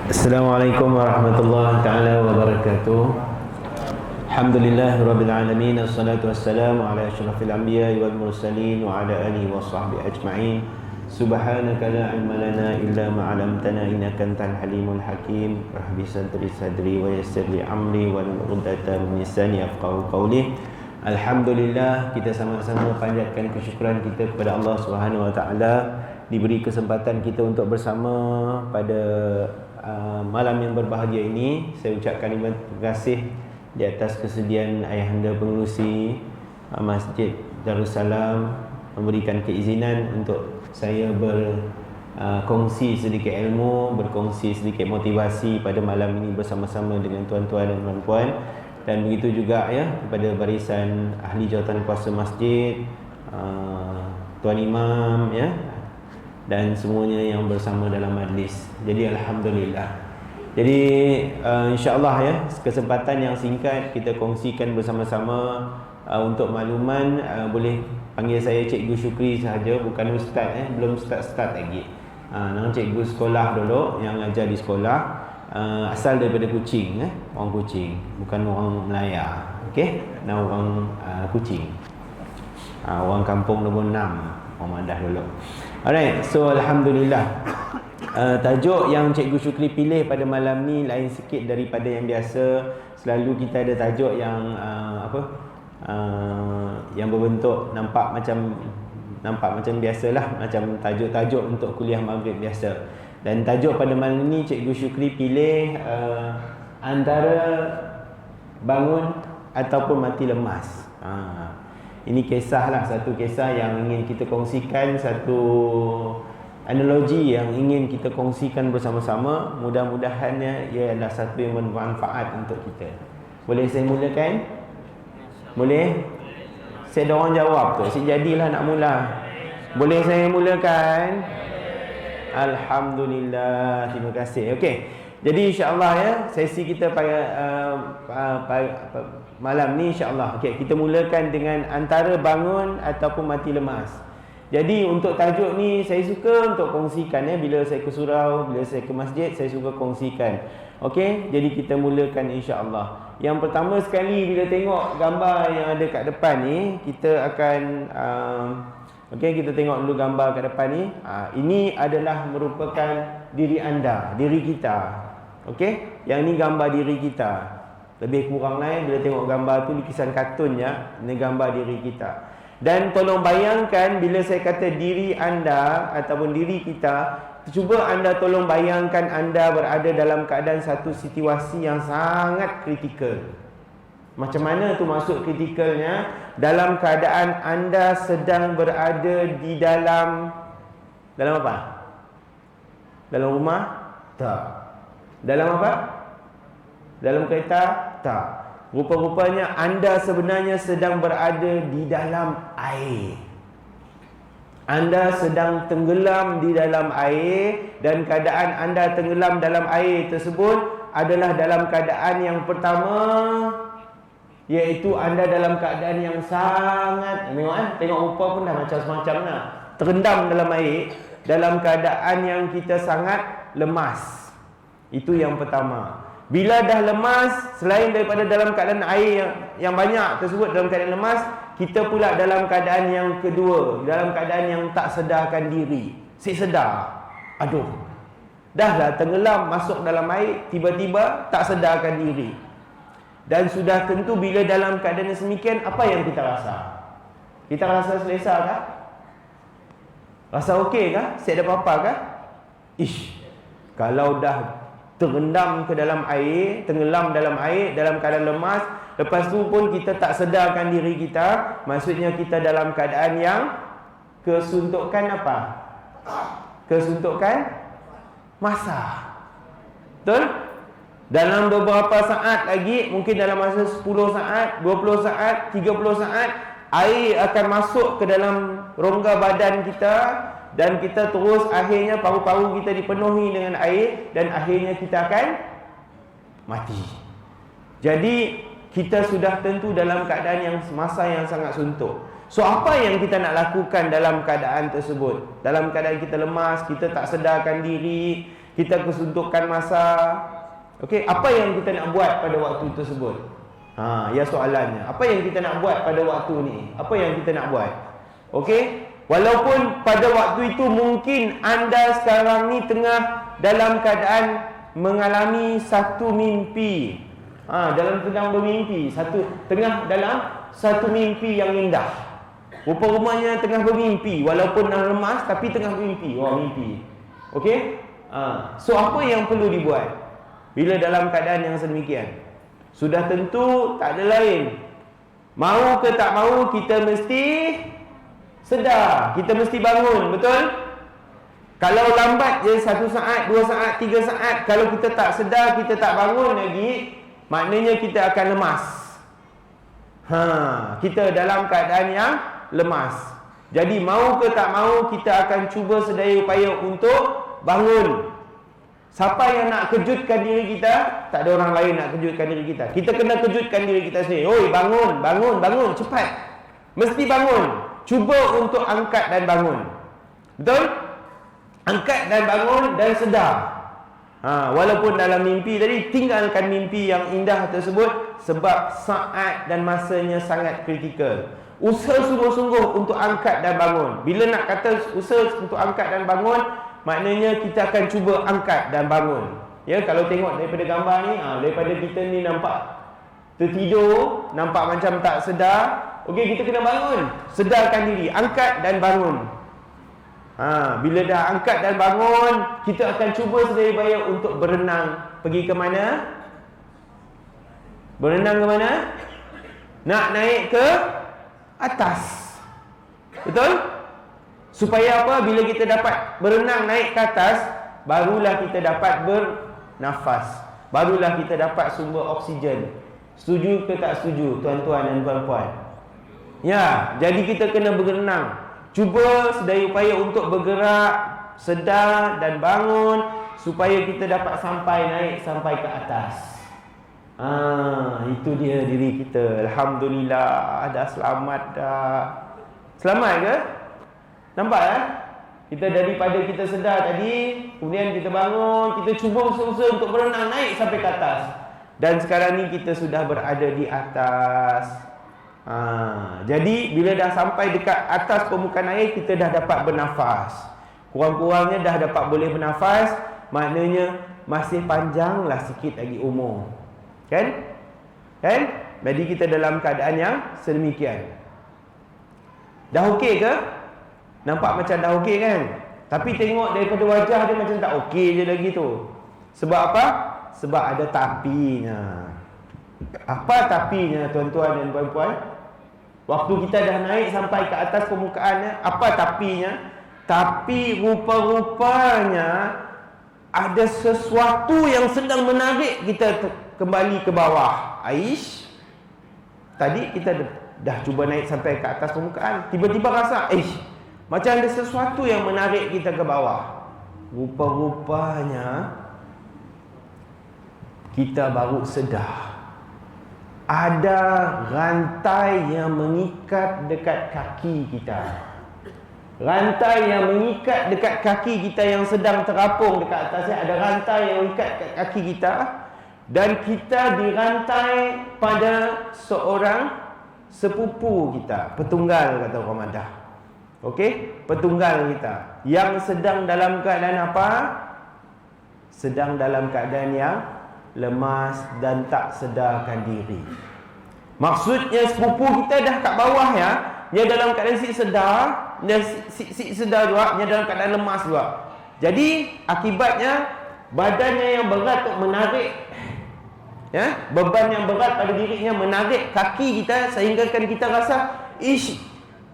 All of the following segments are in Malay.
Assalamualaikum warahmatullahi taala wabarakatuh. Alhamdulillah rabbil alamin, assalatu wassalamu ala asyrafil anbiya'i wal mursalin wa ala alihi washabbihi ajma'in. Subhanaka la ilma lana illa ma 'allamtana innaka antal halimul hakim. Rabbi sadri wa yassir li amri wal 'uqdatam min lisani yafqahu qawli. Alhamdulillah, kita sama-sama panjatkan kesyukuran kita kepada Allah Subhanahu wa taala, diberi kesempatan kita untuk bersama pada malam yang berbahagia ini. Saya ucapkan terima kasih di atas kesediaan Ayahanda Pengerusi Masjid Darussalam memberikan keizinan untuk saya berkongsi sedikit ilmu, berkongsi sedikit motivasi pada malam ini bersama-sama dengan tuan-tuan dan puan-puan, dan begitu juga ya kepada barisan ahli jawatan kuasa masjid, tuan imam ya, dan semuanya yang bersama dalam majlis. Jadi alhamdulillah. Jadi insya-Allah ya, kesempatan yang singkat kita kongsikan bersama-sama. Untuk makluman, boleh panggil saya Cikgu Syukri sahaja, bukan ustaz belum start lagi. Nama cikgu sekolah dulu yang ajar di sekolah, asal daripada Kuching, orang Kuching, bukan orang Melaya. Okey, nama orang Kuching. Orang kampung nombor 6, orang Madah dulu. Alright, so alhamdulillah. Tajuk yang Cikgu Syukri pilih pada malam ni lain sikit daripada yang biasa. Selalu kita ada tajuk yang yang berbentuk nampak macam biasalah, macam tajuk-tajuk untuk kuliah maghrib biasa. Dan tajuk pada malam ni Cikgu Syukri pilih antara bangun ataupun mati lemas. Ini kisahlah, satu kisah yang ingin kita kongsikan, satu analogi yang ingin kita kongsikan bersama-sama. Mudah-mudahannya ia adalah satu yang bermanfaat untuk kita. Boleh saya mulakan? Boleh? Saya ada orang jawab tu, saya jadilah nak mula. Boleh saya mulakan? Alhamdulillah, terima kasih. Okey. Jadi insya-Allah ya, sesi kita pada malam ni insya-Allah. Okey, kita mulakan dengan antara bangun ataupun mati lemas. Jadi untuk tajuk ni saya suka untuk kongsikan ya, bila saya ke surau, bila saya ke masjid, saya suka kongsikan. Okey, jadi kita mulakan insya-Allah. Yang pertama sekali, bila tengok gambar yang ada kat depan ni, kita akan okey, kita tengok dulu gambar kat depan ni. Ini adalah merupakan diri anda, diri kita. Okey, yang ni gambar diri kita. Lebih kurang lain bila tengok gambar tu, lukisan kartunnya, ini gambar diri kita. Dan tolong bayangkan bila saya kata diri anda ataupun diri kita, cuba anda tolong bayangkan anda berada dalam keadaan satu situasi yang sangat kritikal. Macam mana tu maksud kritikalnya? Dalam keadaan anda sedang berada di dalam apa? Dalam rumah? Tak. Dalam apa? Dalam kereta? Tak. Rupa-rupanya anda sebenarnya sedang berada di dalam air. Anda sedang tenggelam di dalam air, dan keadaan anda tenggelam dalam air tersebut adalah dalam keadaan yang pertama, iaitu anda dalam keadaan yang sangat, tengok rupa pun dah macam semacam lah, terendam dalam air, dalam keadaan yang kita sangat lemas. Itu yang pertama. Bila dah lemas, selain daripada dalam keadaan air yang banyak tersebut dalam keadaan lemas, kita pula dalam keadaan yang kedua, dalam keadaan yang tak sedarkan diri. Sedar, aduh, dah lah tenggelam masuk dalam air, tiba-tiba tak sedarkan diri. Dan sudah tentu bila dalam keadaan yang semikian, apa yang kita rasa? Kita rasa selesa kah? Rasa okey kah? Siap ada apa-apa kah? Kalau dah terendam ke dalam air, tenggelam dalam air, dalam keadaan lemas, lepas tu pun kita tak sedarkan diri kita, maksudnya kita dalam keadaan yang kesuntukan apa? Kesuntukan masa. Betul? Dalam beberapa saat lagi, mungkin dalam masa 10 saat, 20 saat, 30 saat, air akan masuk ke dalam rongga badan kita, dan kita terus akhirnya paru-paru kita dipenuhi dengan air, dan akhirnya kita akan mati. Jadi kita sudah tentu dalam keadaan yang masa yang sangat suntuk. So apa yang kita nak lakukan dalam keadaan tersebut? Dalam keadaan kita lemas, kita tak sedarkan diri, kita kesuntukan masa. Okey, apa yang kita nak buat pada waktu tersebut? Ya soalannya. Apa yang kita nak buat pada waktu ni? Apa yang kita nak buat? Okey, walaupun pada waktu itu mungkin anda sekarang ni tengah dalam keadaan mengalami satu mimpi. Dalam sedang bermimpi, tengah dalam satu mimpi yang indah. Rupa-rupanya tengah bermimpi, walaupun dah lemas tapi tengah bermimpi. Mimpi. Okey? So apa yang perlu dibuat bila dalam keadaan yang sedemikian? Sudah tentu tak ada lain. Mau ke tak mau, kita mesti sedar, kita mesti bangun, betul? Kalau lambat je 1 saat, 2 saat, 3 saat, kalau kita tak sedar, kita tak bangun lagi, maknanya kita akan lemas. Kita dalam keadaan yang lemas. Jadi mau ke tak mau, kita akan cuba sedaya upaya untuk bangun. Siapa yang nak kejutkan diri kita? Tak ada orang lain nak kejutkan diri kita. Kita kena kejutkan diri kita sendiri. Oi, bangun, bangun, bangun, cepat. Mesti bangun. Cuba untuk angkat dan bangun. Betul? Angkat dan bangun dan sedar. Walaupun dalam mimpi tadi, tinggalkan mimpi yang indah tersebut sebab saat dan masanya sangat kritikal. Usaha sungguh-sungguh untuk angkat dan bangun. Bila nak kata usaha untuk angkat dan bangun, maknanya kita akan cuba angkat dan bangun. Ya, kalau tengok daripada gambar ni, daripada kita ni nampak tertidur, nampak macam tak sedar. Okey, kita kena bangun. Sedarkan diri, angkat dan bangun. Bila dah angkat dan bangun, kita akan cuba sedaya upaya untuk berenang. Pergi ke mana? Berenang ke mana? Nak naik ke atas. Betul? Supaya apa? Bila kita dapat berenang naik ke atas, barulah kita dapat bernafas. Barulah kita dapat sumber oksigen. Setuju ke tak setuju, tuan-tuan dan puan-puan? Ya, jadi kita kena berenang. Cuba sedaya upaya untuk bergerak, sedar dan bangun supaya kita dapat naik sampai ke atas. Itu dia diri kita. Alhamdulillah, dah selamat dah. Selamat ke? Nampak ya? Kita daripada kita sedar tadi, kemudian kita bangun, kita cuba usaha untuk berenang naik sampai ke atas. Dan sekarang ni kita sudah berada di atas. Jadi bila dah sampai dekat atas permukaan air, kita dah dapat bernafas. Kurang-kurangnya dah dapat boleh bernafas, maknanya masih panjanglah sikit lagi umur. Kan? Jadi kita dalam keadaan yang sedemikian. Dah okey ke? Nampak macam dah okey kan? Tapi tengok daripada wajah dia macam tak okey je lagi tu. Sebab apa? Sebab ada tapinya. Apa tapinya, tuan-tuan dan puan-puan? Waktu kita dah naik sampai ke atas permukaannya, apa tapinya? Tapi rupa-rupanya ada sesuatu yang sedang menarik kita kembali ke bawah. Aish, tadi kita dah cuba naik sampai ke atas permukaan, tiba-tiba rasa macam ada sesuatu yang menarik kita ke bawah. Rupa-rupanya kita baru sedar ada rantai yang mengikat dekat kaki kita. Rantai yang mengikat dekat kaki kita yang sedang terapung dekat atasnya. Ada rantai yang mengikat dekat kaki kita. Dan kita dirantai pada seorang sepupu kita, petunggal kata orang Madah. Okey, petunggal kita yang sedang dalam keadaan apa? Sedang dalam keadaan yang lemas dan tak sedarkan diri. Maksudnya sepupu kita dah kat bawah ya, dia dalam keadaan sedar, dia sedar juga, dia dalam keadaan lemas juga. Jadi akibatnya badannya yang berat untuk menarik, ya, beban yang berat pada dirinya menarik kaki kita sehingga kan kita rasa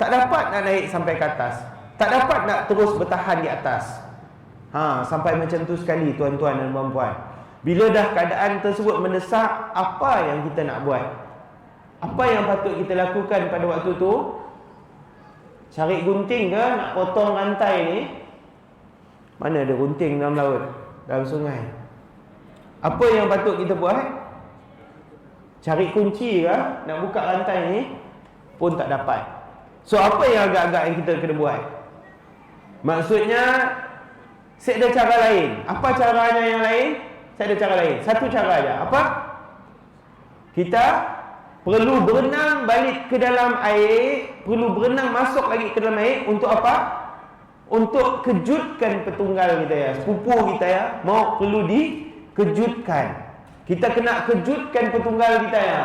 tak dapat nak naik sampai ke atas, tak dapat nak terus bertahan di atas. Sampai macam tu sekali tuan-tuan dan puan-puan. Bila dah keadaan tersebut mendesak, apa yang kita nak buat? Apa yang patut kita lakukan pada waktu tu? Cari gunting ke nak potong rantai ni? Mana ada gunting dalam laut, dalam sungai? Apa yang patut kita buat? Cari kunci ke nak buka rantai ni? Pun tak dapat. So apa yang agak-agak yang kita kena buat? Maksudnya Saya ada cara lain. Apa caranya yang lain? Saya ada cara lain. Satu cara aja. Apa? Kita perlu berenang balik ke dalam air, perlu berenang masuk lagi ke dalam air untuk apa? Untuk kejutkan petunggal kita ya, sepupu kita ya, perlu dikejutkan. Kita kena kejutkan petunggal kita ya.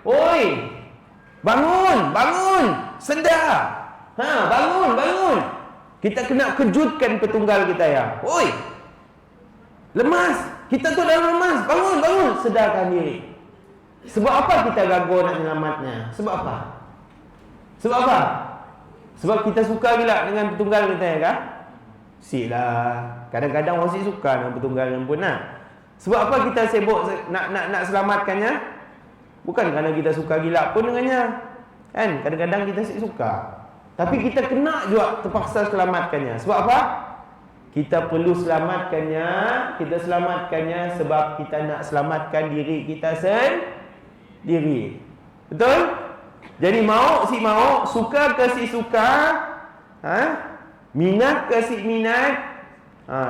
Oi, bangun, sedar. Bangun. Kita kena kejutkan petunggal kita ya. Oi, lemas. Kita tu dalam lemas. Bangun, sedarkan diri. Sebab apa kita gagal nak selamatnya? Sebab apa? Sebab kita suka gila dengan petunggal kita ya kan? Siklah. Kadang-kadang orang suka dengan petunggal pun nak. Sebab apa kita sibuk nak selamatkannya? Bukan kerana kita suka gila pun dengannya. Kan? Kadang-kadang kita suka. Tapi kita kena juga terpaksa selamatkannya. Sebab apa? Kita perlu selamatkannya. Kita selamatkannya sebab kita nak selamatkan diri kita sendiri. Betul? Jadi mau, suka ke si suka, minat ke si minat,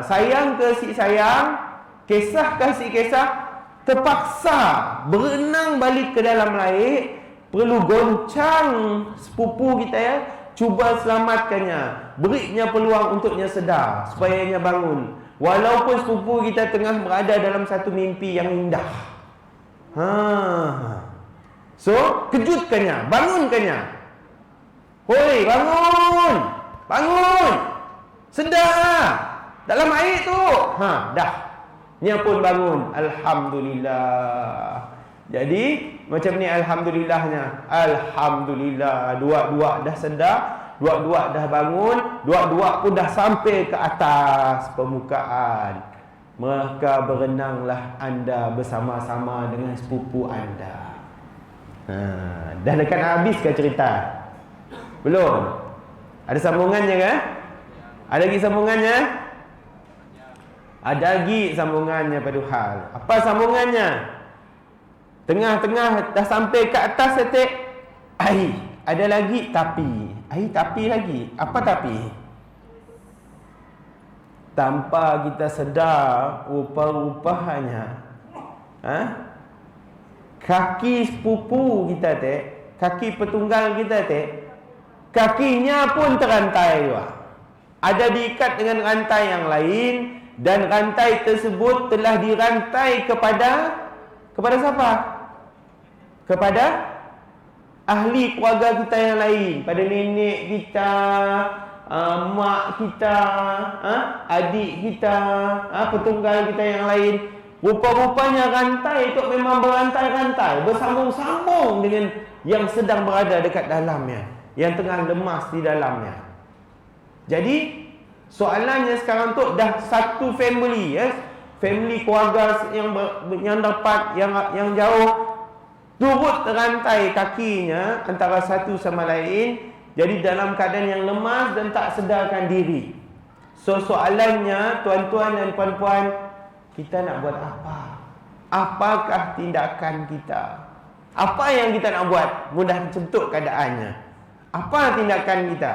sayang ke si sayang, kisah ke si kisah, terpaksa berenang balik ke dalam air, perlu goncang sepupu kita ya, cuba selamatkannya, berinya peluang untuknya sedar, supaya ia bangun. Walaupun sepupu kita tengah berada dalam satu mimpi yang indah. So, kejutkannya, bangunkannya. Hoi, bangun. Sedar. Dalam air tu. Dah. Nya pun bangun. Alhamdulillah. Jadi, macam ni alhamdulillahnya. Alhamdulillah. Dua-dua dah sedar, dua-dua dah bangun, dua-dua pun dah sampai ke atas permukaan. Maka berenanglah anda bersama-sama dengan sepupu anda. Dah dekat habis ke cerita? Belum? Ada sambungannya kan? Ada lagi sambungannya? Ada lagi sambungannya Paduhal. Apa sambungannya? Tengah-tengah dah sampai ke atas setik air. Ada lagi tapi. Air tapi lagi. Apa tapi? Tanpa kita sedar rupa-rupanya kaki sepupu kita kaki petunggal kita kakinya pun terantai juga. Ada diikat dengan rantai yang lain, dan rantai tersebut telah dirantai kepada siapa? Kepada ahli keluarga kita yang lain, pada nenek kita, mak kita, adik kita, petunggal kita yang lain. Rupa-rupanya rantai itu memang berantai-rantai, bersambung-sambung dengan yang sedang berada dekat dalamnya, yang tengah lemas di dalamnya. Jadi soalannya sekarang tu dah satu family, family keluarga yang dapat yang jauh, turut terantai kakinya antara satu sama lain, jadi dalam keadaan yang lemas dan tak sedarkan diri. So soalannya tuan-tuan dan puan-puan, kita nak buat apa? Apakah tindakan kita? Apa yang kita nak buat? Mudah tercentuk keadaannya. Apa tindakan kita?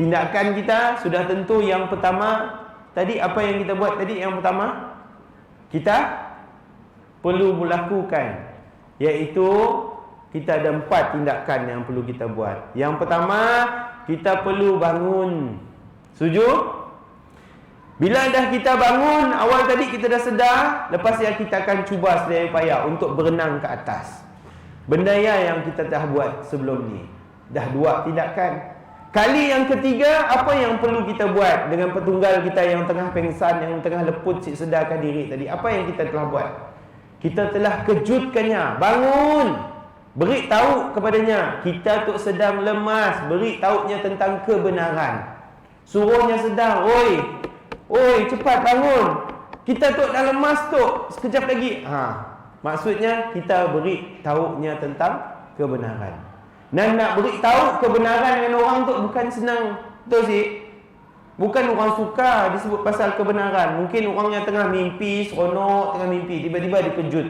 Tindakan kita sudah tentu yang pertama. Tadi apa yang kita buat tadi yang pertama? Kita perlu melakukan, iaitu kita ada 4 tindakan yang perlu kita buat. Yang pertama, kita perlu bangun. Setuju? Bila dah kita bangun, awal tadi kita dah sedar, lepas ya kita akan cuba sedaya payah untuk berenang ke atas. Benda yang kita dah buat sebelum ni. Dah 2 tindakan. Kali yang ketiga, apa yang perlu kita buat dengan petunggal kita yang tengah pengsan, yang tengah leput sedarkan diri tadi? Apa yang kita telah buat? Kita telah kejutkannya. Bangun! Beri tahu kepadanya, kita tu sedang lemas. Beri tahunya tentang kebenaran. Suruhnya sedar, Oi, cepat bangun. Kita tu dah lemas tu. Sekejap lagi. Maksudnya kita beri tahunya tentang kebenaran. Dan nak beri tahu kebenaran dengan orang tu bukan senang. Betul sih? Bukan orang suka disebut pasal kebenaran. Mungkin orang yang tengah mimpi, seronok tengah mimpi, tiba-tiba dikejut.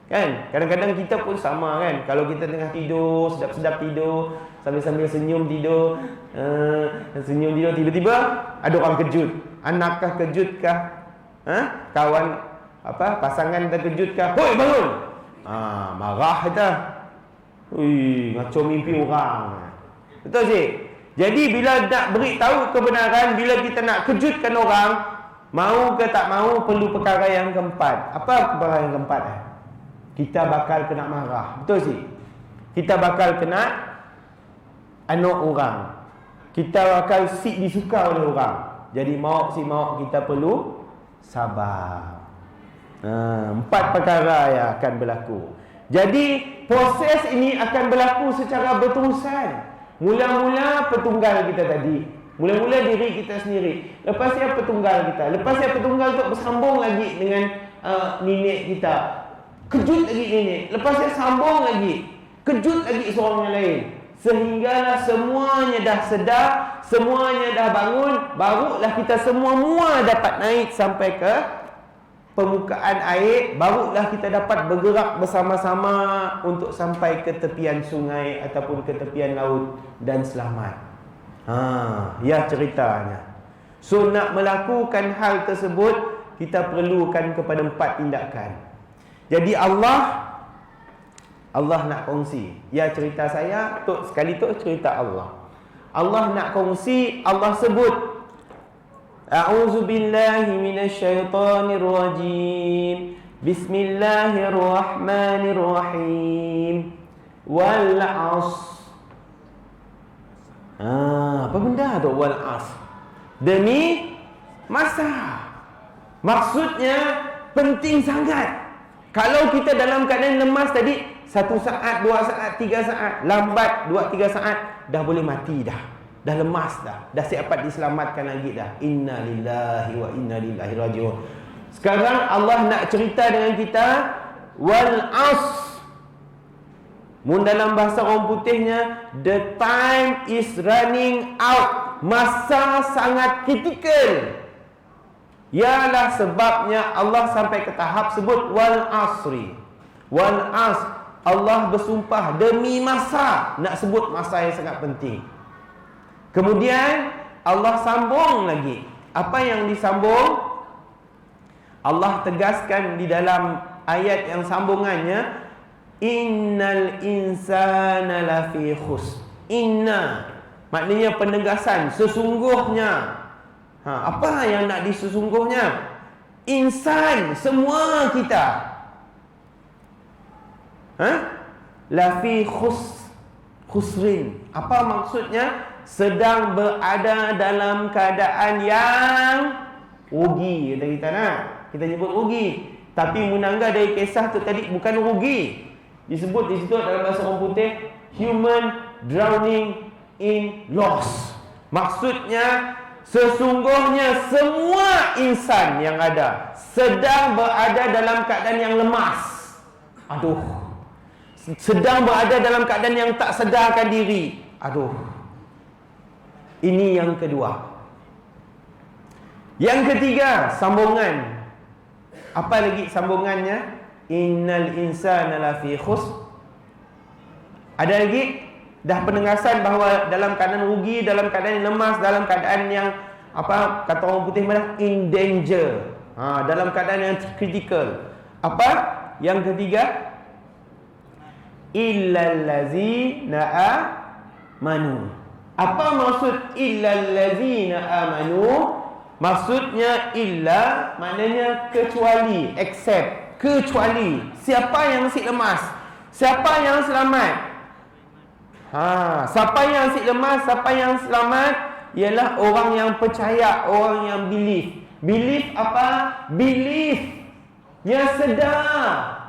Kan? Kadang-kadang kita pun sama kan. Kalau kita tengah tidur, sedap-sedap tidur, sambil-sambil senyum tidur, senyum tidur, tiba-tiba ada orang kejut. Anakkah kejutkah? Kawan pasangan terkejutkah? Hoi, bangun. Marah kita. Ui, ngaco mimpi orang. Betul sih? Jadi bila nak beritahu kebenaran, bila kita nak kejutkan orang, mau ke tak mau perlu perkara yang keempat. Apa perkara yang keempat? Kita bakal kena marah. Betul sih? Kita bakal kena anok orang. Kita bakal disuka oleh orang. Jadi mau kita perlu sabar. 4 perkara yang akan berlaku. Jadi proses ini akan berlaku secara berterusan. Mula-mula petunggal kita tadi. Mula-mula diri kita sendiri. Lepas dia petunggal kita. Lepas dia petunggal tu bersambung lagi dengan nenek kita. Kejut lagi nenek. Lepas dia sambung lagi. Kejut lagi seorang yang lain. Sehinggalah semuanya dah sedar, semuanya dah bangun, barulah kita semua dapat naik sampai ke permukaan air, barulah kita dapat bergerak bersama-sama untuk sampai ke tepian sungai ataupun ke tepian laut dan selamat. Ya ceritanya. So nak melakukan hal tersebut, kita perlukan kepada 4 tindakan. Jadi Allah nak kongsi. Ya cerita saya, sekali tu cerita Allah. Allah nak kongsi, Allah sebut, A'udzu billahi minasyaitonir rajim. Bismillahirrahmanirrahim. Wal 'asr. Apa benda tu wal 'asr? Demi masa. Maksudnya penting sangat. Kalau kita dalam keadaan lemas tadi, 1 saat, 2 saat, 3 saat, lambat 2-3 saat, dah boleh mati dah. Dah lemas dah. Dah siap diselamatkan lagi dah. Inna lillahi wa inna ilaihi raji'un. Sekarang Allah nak cerita dengan kita wal asr. Mun dalam bahasa orang putihnya, the time is running out. Masa sangat kritikal. Ialah sebabnya Allah sampai ke tahap sebut wal asri. Wal asr. Allah bersumpah demi masa. Nak sebut masa yang sangat penting. Kemudian Allah sambung lagi. Apa yang disambung? Allah tegaskan di dalam ayat yang sambungannya, innal insana lafi khusr. Inna maknanya penegasan, sesungguhnya. Apa yang nak disesungguhnya? Insan, semua kita. Lafi khusrin. Apa maksudnya? Sedang berada dalam keadaan yang rugi. Kita nak, kita nyebut rugi. Tapi menangga dari kisah tu tadi bukan rugi. Disebut di situ dalam bahasa orang putih, human drowning in loss. Maksudnya sesungguhnya semua insan yang ada sedang berada dalam keadaan yang lemas. Sedang berada dalam keadaan yang tak sedarkan diri. Ini yang kedua. Yang ketiga, sambungan. Apa lagi sambungannya? Innal insana lafi khusr. Ada lagi? Dah penegasan bahawa dalam keadaan rugi, dalam keadaan lemas, dalam keadaan yang kata orang putih mana? In danger. Dalam keadaan yang kritikal. Apa? Yang ketiga, illallazina amanu. Apa maksud illallazina amanu? Maksudnya illa maknanya kecuali, except, kecuali. Siapa yang si lemas? Siapa yang selamat? Siapa yang si lemas, siapa yang selamat? Ialah orang yang percaya, orang yang believe. Believe apa? Believe. Sedar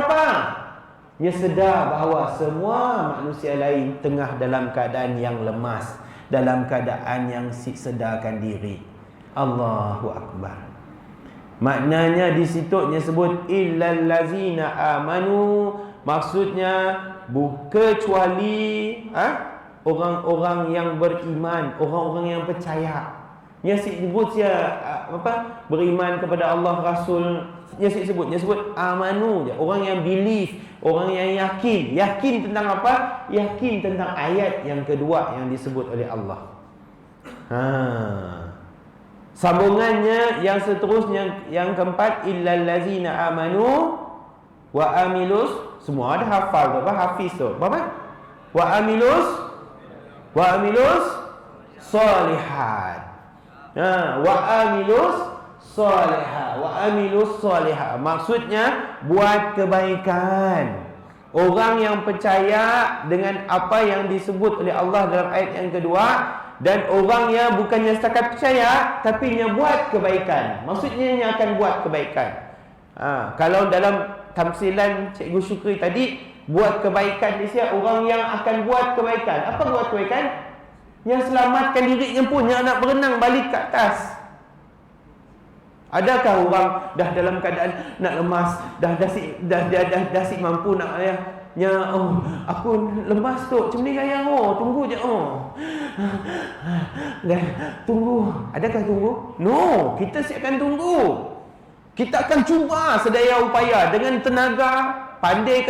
apa? Dia sedar bahawa semua manusia lain tengah dalam keadaan yang lemas, dalam keadaan yang sedarkan diri. Allahu Akbar. Maknanya di situ dia sebut illal ladzina amanu, maksudnya kecuali orang-orang yang beriman, orang-orang yang percaya. Dia sebut beriman kepada Allah, Rasul Dia sebut amanu je. Orang yang believe, orang yang yakin. Yakin tentang apa? Yakin tentang ayat yang kedua yang disebut oleh Allah. Sambungannya yang seterusnya, yang keempat, illal ladzina amanu wa amilus, semua ada hafal tu apa? Hafiz tu. Apa? Wa amilus solihat. Wa amilus solihat. Maksudnya buat kebaikan. Orang yang percaya dengan apa yang disebut oleh Allah dalam ayat yang kedua, dan orang yang bukannya setakat percaya tapi yang buat kebaikan. Maksudnya yang akan buat kebaikan. Kalau dalam tamsilan Cikgu Syukri tadi, buat kebaikan di sini orang yang akan buat kebaikan. Apa buat kebaikan? Yang selamatkan dirinya pun, yang nak berenang balik ke atas. Adakah orang dah dalam keadaan nak lemas, dah si mampu nak aku lemas tu, macam ni gaya tunggu je tunggu. Adakah tunggu? No, kita siapkan tunggu. Kita akan cuba sedaya upaya dengan tenaga, pandai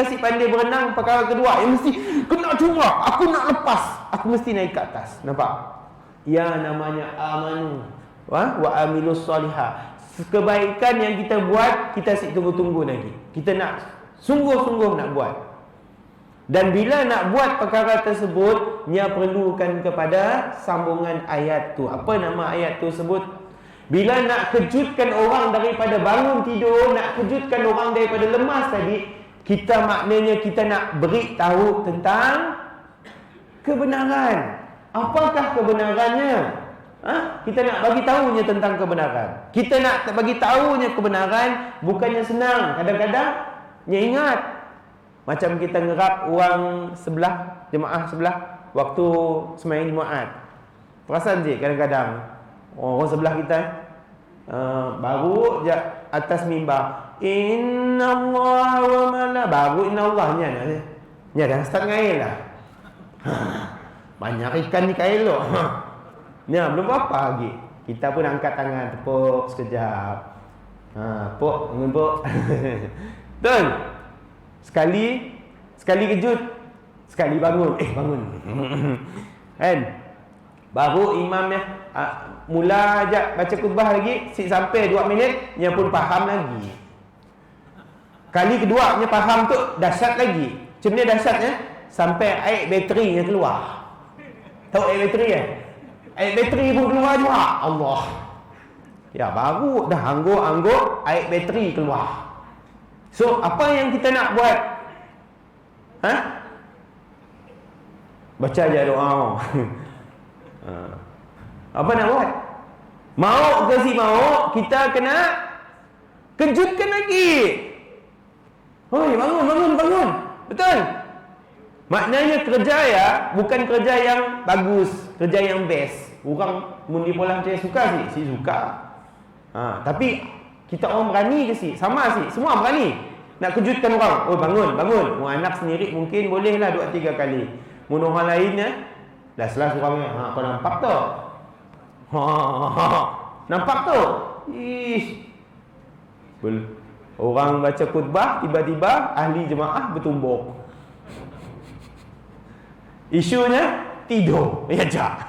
berenang. Perkara kedua yang mesti kena cuba, aku nak lepas, aku mesti naik ke atas. Nampak? Ya, namanya amanu wa amilus solihah. Kebaikan yang kita buat, kita asyik tunggu-tunggu lagi. Kita nak sungguh-sungguh nak buat. Dan bila nak buat perkara tersebut, dia perlukan kepada sambungan ayat tu. Apa nama ayat tu sebut? Bila nak kejutkan orang daripada bangun tidur, nak kejutkan orang daripada lemas tadi, kita maknanya kita nak beri tahu tentang kebenaran. Apakah kebenarannya? Kita nak bagi tahunya tentang kebenaran. Kita nak bagi tahunya kebenaran bukannya senang. Kadang-kadang dia ingat. Macam kita ngerap orang sebelah, jemaah sebelah waktu sembahyang Jumaat. Perasan je kadang-kadang orang sebelah kita baru je atas mimbar, innallaha wa malaikatahu, baru innallahnya ni dah start ngail dah. Banyak ikan ni kail tu. Ni belum apa lagi. Kita pun angkat tangan, tepuk sekejap. Tepuk. Betul. Sekali kejut, sekali bangun. Bangun. Kan? Baru imamnya mula aja baca khutbah lagi, sampai 2 minit, dia pun faham lagi. Kali kedua dia faham tu dahsyat lagi. Macam ni dahsyatnya sampai air bateri yang keluar. Tahu air bateri kan? Air bateri pun keluar juga. Allah. Ya, baru dah angguk air bateri keluar. So, apa yang kita nak buat? Baca aja doa. Apa nak buat? Mau ke si mau, kita kena kejutkan lagi. Hoi, bangun. Betul? Maknanya kerja ya, bukan kerja yang bagus, kerja yang best. Orang mundi pola macam suka si suka. Tapi kita orang berani ke si? Sama si, semua berani. Nak kejutkan orang. Oh, bangun. Mu anak sendiri mungkin bolehlah 2-3 kali. Mu orang lainnya dah selas orangnya. Kau nampak tu? Nampak tu? Orang baca khutbah, tiba-tiba ahli jemaah bertumbuk. Isunya tidur. Ya jak.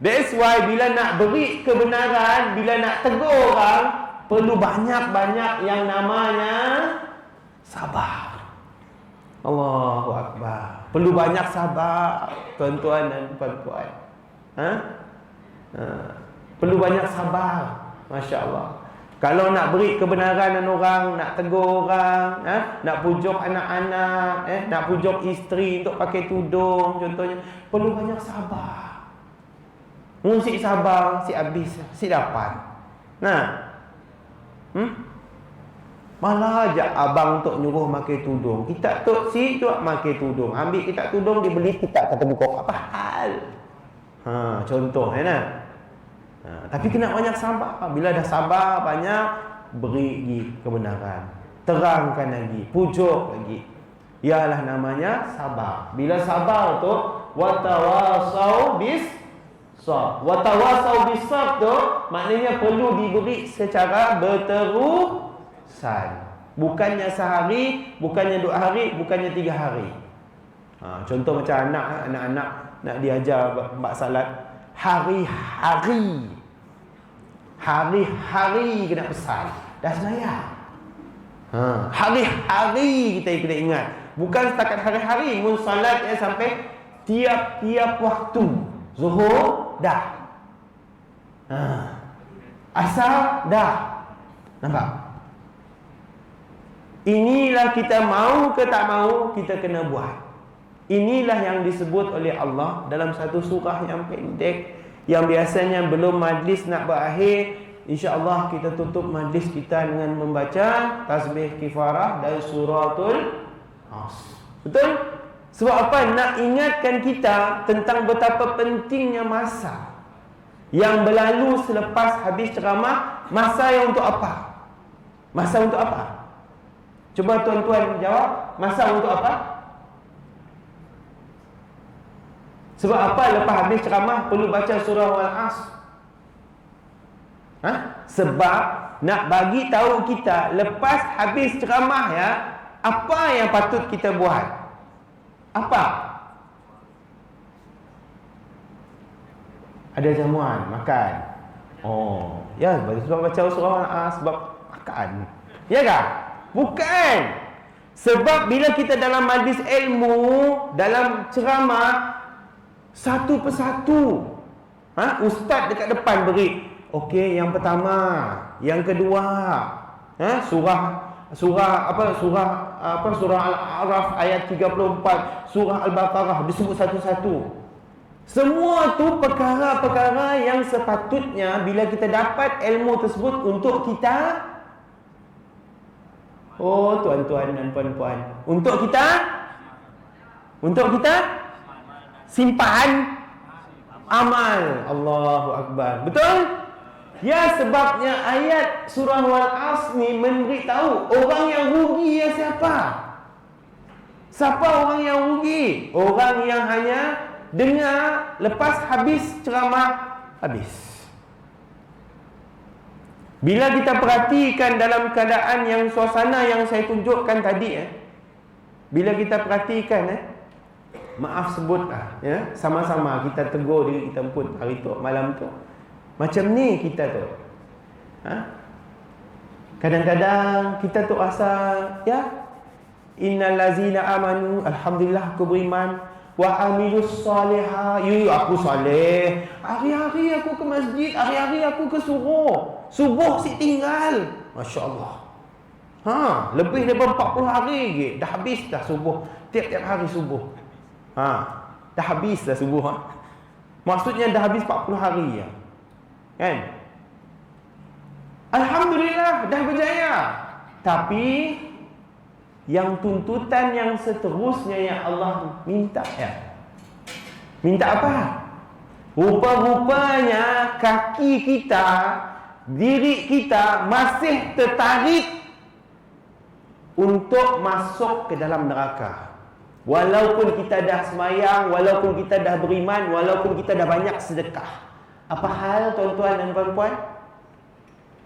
That's why bila nak beri kebenaran, bila nak tegur orang, perlu banyak-banyak yang namanya sabar. Allahu Akbar. Perlu banyak sabar, tuan-tuan dan puan-puan. Perlu banyak sabar. Masya Allah. Kalau nak beri kebenaran dengan orang, nak tegur orang, nak pujuk anak-anak, nak pujuk isteri untuk pakai tudung contohnya, perlu banyak sabar. Musik sabar, si habis, si dapat. Malah aja abang untuk nyuruh pakai tudung. Kita tu si tu pakai tudung. Ambil kita tudung, dia beli kita kata buka apa hal. Contoh kan. Tapi kena banyak sabar. Bila dah sabar banyak, beri lagi kebenaran, terangkan lagi, pujuk lagi. Ialah namanya sabar. Bila sabar tu watawasau bis sabr. Watawasau bis sabr tu maknanya perlu diberi secara sal. Bukannya sehari, bukannya 2 hari, bukannya 3 hari. Contoh macam anak-anak nak diajar bab salat, hari-hari kena pesan. Dah sembahyang. Hari-hari kita kena ingat. Bukan setakat hari-hari, mun salat sampai tiap-tiap waktu. Zuhur dah. Asar dah. Nampak? Inilah kita mau ke tak mau, kita kena buat. Inilah yang disebut oleh Allah dalam satu surah yang pendek, yang biasanya belum majlis nak berakhir, insya-Allah kita tutup majlis kita dengan membaca tasbih kifarah dari suratul As. Betul? Sebab apa? Nak ingatkan kita tentang betapa pentingnya masa yang berlalu selepas habis ceramah. Masa yang untuk apa? Masa untuk apa? Cuba tuan-tuan jawab. Masa untuk apa? Sebab apa lepas habis ceramah perlu baca surah Al-As? Sebab nak bagi tahu kita lepas habis ceramah apa yang patut kita buat? Apa? Ada jamuan, makan. Ya, sebab baca surah Al-As sebab makan. Ya kan? Bukan. Sebab bila kita dalam majlis ilmu, dalam ceramah, satu persatu ustaz dekat depan beri, okey, yang pertama, yang kedua, surah Al-A'raf ayat 34, surah Al-Baqarah, disebut satu-satu. Semua tu perkara-perkara yang sepatutnya bila kita dapat ilmu tersebut untuk kita, tuan-tuan dan puan-puan, untuk kita simpan amal. Allahu Akbar. Betul? Ya, sebabnya ayat surah Al-As ni memberitahu orang yang rugi siapa? Siapa orang yang rugi? Orang yang hanya dengar lepas habis ceramah habis. Bila kita perhatikan dalam keadaan yang suasana yang saya tunjukkan tadi, bila kita perhatikan, maaf sebutlah, sama-sama kita tegur diri kita pun hari tu, malam tu. Macam ni kita tu. Kadang-kadang kita tu rasa, innal ladzina amanu, alhamdulillah aku beriman, wa amilus salihah, aku soleh, hari-hari aku ke masjid, hari-hari aku ke subuh si tinggal, masya-Allah. Lebih daripada 40 hari lagi dah habis dah subuh, tiap-tiap hari subuh. Dah habis dah subuh. Maksudnya dah habis 40 hari ya. Kan? Alhamdulillah dah berjaya. Tapi yang tuntutan yang seterusnya yang Allah minta minta apa? Rupa-rupanya kaki kita, diri kita masih tertarik untuk masuk ke dalam neraka. Walaupun kita dah sembahyang, walaupun kita dah beriman, walaupun kita dah banyak sedekah. Apa hal tuan-tuan dan puan-puan?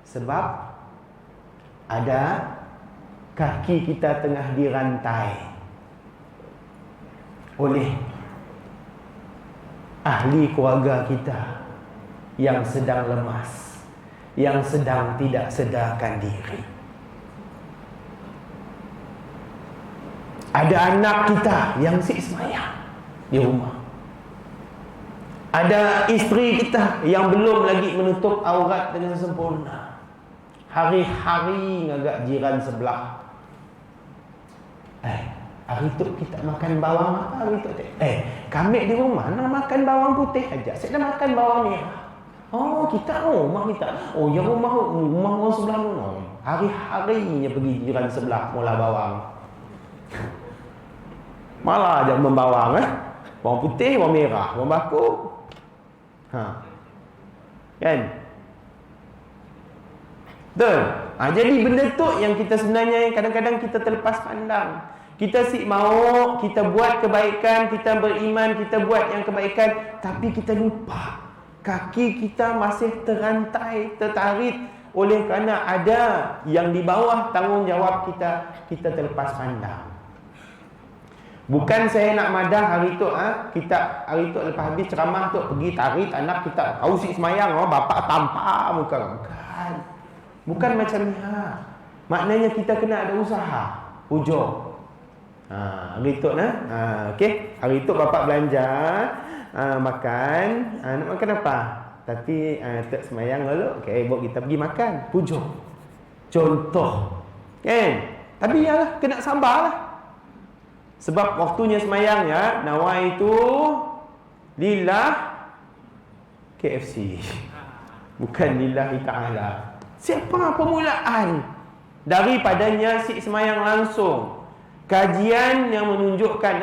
Sebab ada kaki kita tengah dirantai oleh ahli keluarga kita yang sedang lemas, yang sedang tidak sedarkan diri. Ada anak kita yang sembahyang di rumah. Ada isteri kita yang belum lagi menutup aurat dengan sempurna. Hari-hari ngagak jiran sebelah. Hari tu kita makan bawang apa hari tu? Kami di rumah nak makan bawang putih aja. Saya dah makan bawang merah. Kita rumah kita. Ya rumah orang sebelah mana? Hari-harinya pergi jiran sebelah mula bawang. Malah aja membawang bawang putih, bawang merah, bawang bakul. Kan? Betul? Jadi benda tu yang kita sebenarnya kadang-kadang kita terlepas pandang. Kita mau, kita buat kebaikan, kita beriman, kita buat yang kebaikan, tapi kita lupa. Kaki kita masih terrantai, tertarik oleh kerana ada yang di bawah tanggungjawab kita, kita terlepas pandang. Bukan saya nak madah hari tu kita hari tu lepas habis ceramah tu pergi tarik anak kita kau si semayang bapak tampar muka. Bukan macam ni Maknanya kita kena ada usaha hujung. Hari tu okey, hari tu bapak belanja makan, nak makan apa? Tapi tak semayang lalu, okey, bawa kita pergi makan, hujung. Contoh. Kan? Tapi yalah kena sabarlah. Sebab waktunya semayang nawai itu lillah KFC. Bukan lillahi ta'ala. Siapa permulaan daripadanya si semayang langsung. Kajian yang menunjukkan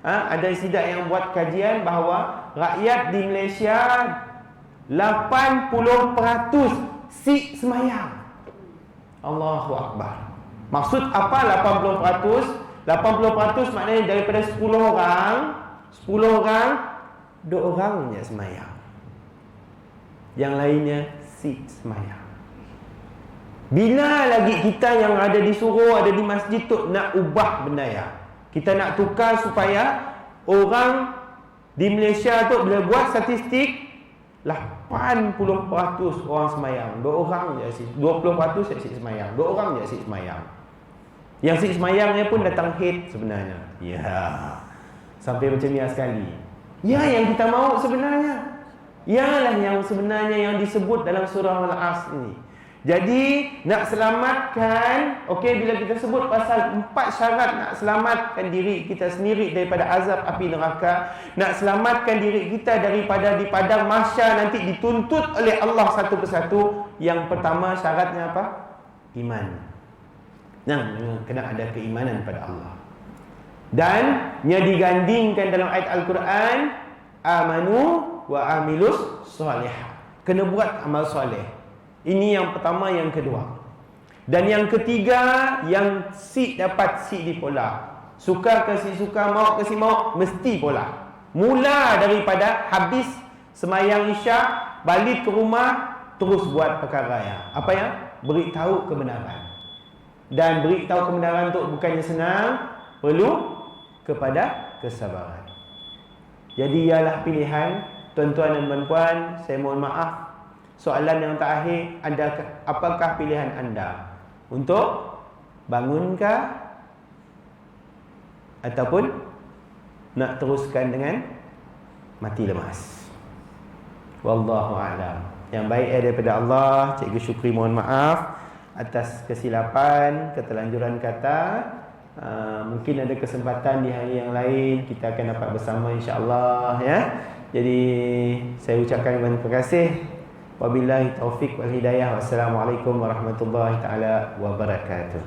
ada sidak yang buat kajian bahawa rakyat di Malaysia 80% si semayang. Allahu Akbar. Maksud apa 80%? 80% maknanya daripada 10 orang 2 orang je semayang. Yang lainnya si semayang. Bila lagi kita yang ada di suruh, ada di masjid tu nak ubah benda kita nak tukar supaya orang di Malaysia tu bila buat statistik 80% orang semayang, 2 orang je 20% si semayang, 2 orang je si semayang. Yang si semayangnya pun datang hate sebenarnya. Sampai macam ni sekali. Yang kita mahu sebenarnya. Ialah yang sebenarnya yang disebut dalam surah Al-As ini. Jadi nak selamatkan, okey, bila kita sebut pasal 4 syarat nak selamatkan diri kita sendiri daripada azab api neraka, nak selamatkan diri kita daripada di padang mahsyar nanti dituntut oleh Allah satu persatu. Yang pertama syaratnya apa? Iman. Kena ada keimanan pada Allah. Dan yang digandingkan dalam ayat Al-Quran, amanu wa amilus solihah. Kena buat amal soleh. Ini yang pertama, yang kedua. Dan yang ketiga, yang si dapat si dipola. Suka ke si suka, mau ke si mau, mesti pola. Mula daripada habis semayang isyak, balik ke rumah, terus buat perkara apa beritahu kebenaran. Dan beritahu kebenaran itu bukannya senang, perlu kepada kesabaran. Jadi ialah pilihan tuan-tuan dan puan-puan. Saya mohon maaf, soalan yang terakhir, apakah pilihan anda? Untuk bangunkah ataupun nak teruskan dengan mati lemas? Wallahu a'lam. Yang baik daripada Allah. Cikgu Syukri mohon maaf atas kesilapan, keterlanjuran kata. Mungkin ada kesempatan di hari yang lain kita akan dapat bersama insya-Allah Jadi saya ucapkan terima kasih. Wabillahi taufik wal hidayah. Wassalamualaikum warahmatullahi taala wabarakatuh.